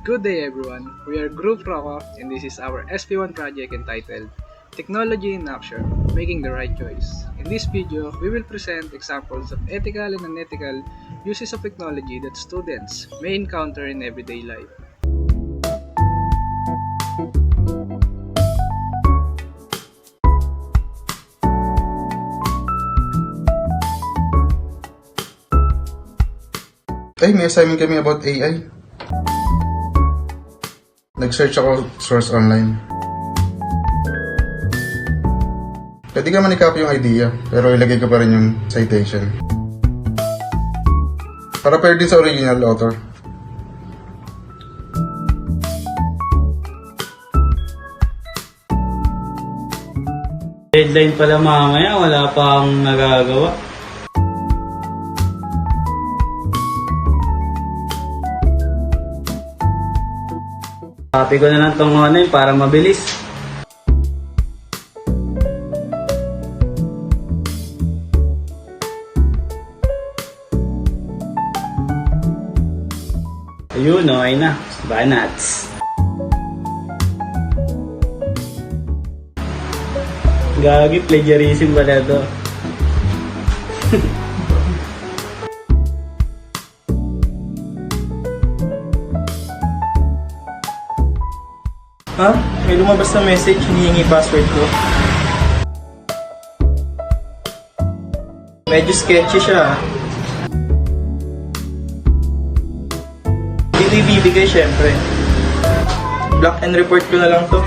Good day everyone, we are Group Rocco and this is our SP1 project entitled Technology in Action, Making the Right Choice. In this video, we will present examples of ethical and unethical uses of technology that students may encounter in everyday life. May assignment kami about AI. Nag-search ako source online. Pwede ka man i-copy yung idea, pero ilagay ko pa rin yung citation. Para pair din sa original author. Deadline pala mamaya, wala pa akong nagagawa. Copy ko na lang itong online para mabilis. Ayun, okay na. Banats. Gagi, plagiarism pala ito. Ha? May lumabas na message, hinihingi password ko. Medyo sketchy siya. Hindi ko ibibigay syempre. Block and report ko na lang to.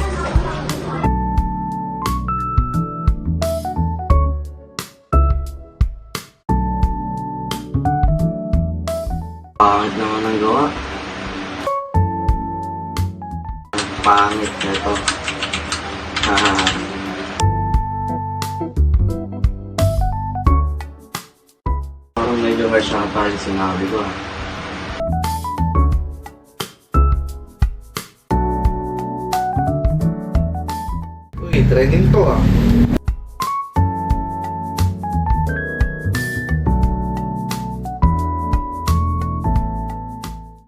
Pangit naman ang gawa. Pangit na ito. Parang medyo harsh na parang sinabi ko . Uy, trending to .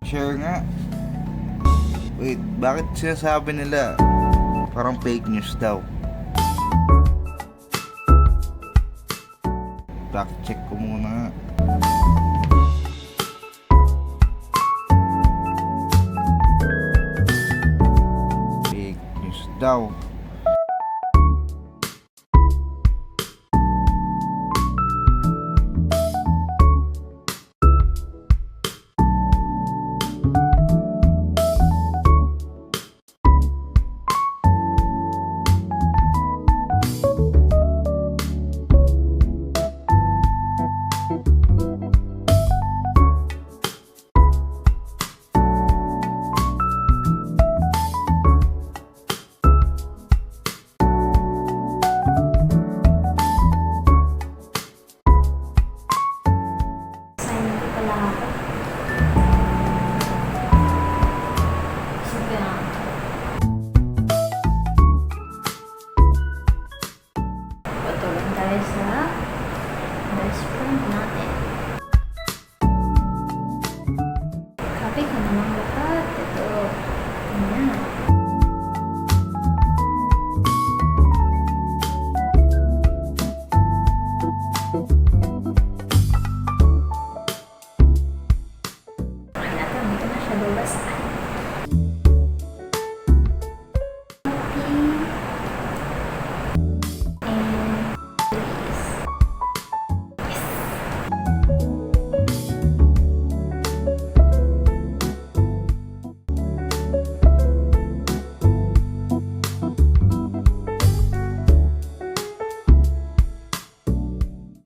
Share nga. Wait, bakit sinasabi nila parang fake news daw? Fact check ko muna. Fake news daw. Patuloy tayo sa best friend natin. Copy ko naman lahat. Ito. Ayan. Okay na ito. Dito na siya babasahin.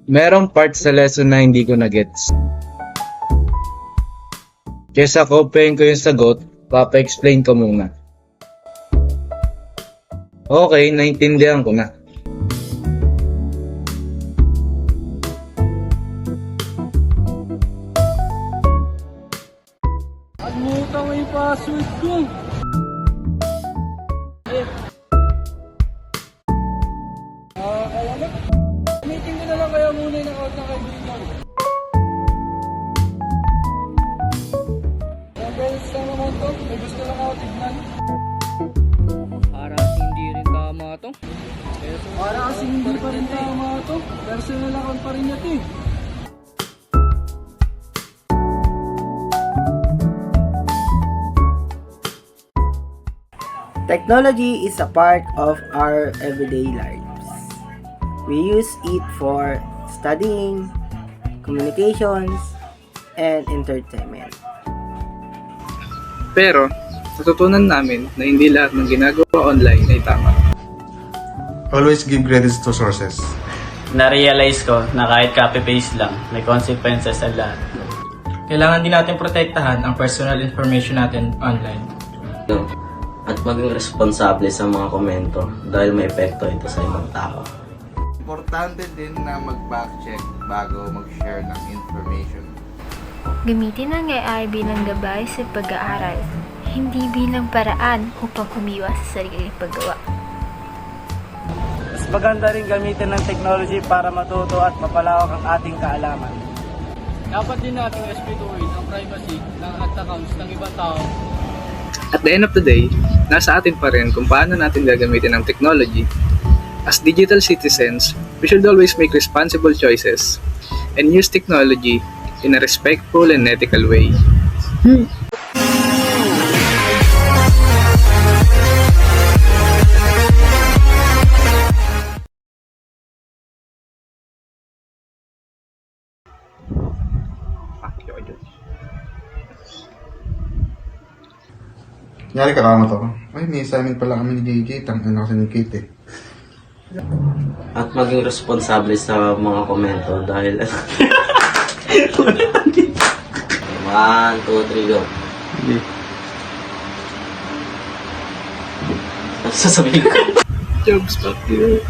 Merong part sa lesson na hindi ko na-gets. Kesa kopyahin ko yung sagot, papa-explain ko muna. Okay, naintindihan ko na. Alimutan mo yung password ko! Alam mo, meeting ko na lang kaya muna yung account ng kaibigan. Ang beses na naman to. to. May gusto lang ako tignan. Para kasi hindi rin tama to. Para kasi hindi pa rin tama to. Personal account pa rin niya to eh. Technology is a part of our everyday lives. We use it for studying, communications, and entertainment. Pero, natutunan namin na hindi lahat ng ginagawa online ay tama. Always give credits to sources. Na-realize ko na kahit copy-paste lang, may consequences sa lahat. Kailangan din natin protektahan ang personal information natin online. At maging responsable sa mga komento dahil may epekto ito sa ibang tao. Importante din na mag-backcheck bago mag-share ng information. Gamitin ang AI bilang gabay sa pag-aaral, hindi bilang paraan upang umiwas sa sariling paggawa. Mas maganda rin gamitin ng technology para matuto at mapalawak ang ating kaalaman. Dapat din natin respetuhin ang privacy ng accounts ng ibang tao. At the end of the day, nasa atin pa rin kung paano natin gagamitin ang technology. As digital citizens, we should always make responsible choices and use technology in a respectful and ethical way. Nyari kakamot ako. Ay, may assignment pala kami ni JJ. Tangin kasi ni Kate eh. At maging responsable sa mga komento dahil... 1, 2, 3, go. Sasabihin ko. Jobs back here.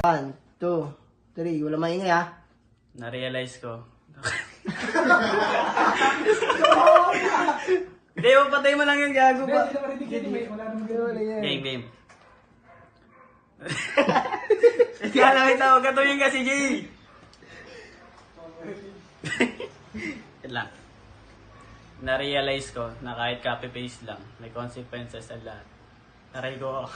1, 2, 3. Wala maingay ha. Na-realize ko. Hindi, patay mo lang yung gago pa. Game. Kaya lang ito, huwag katuloy kasi, Jay. Wait lang. Na-realize ko na kahit copy-paste lang, may consequences sa lahat. Taray ko.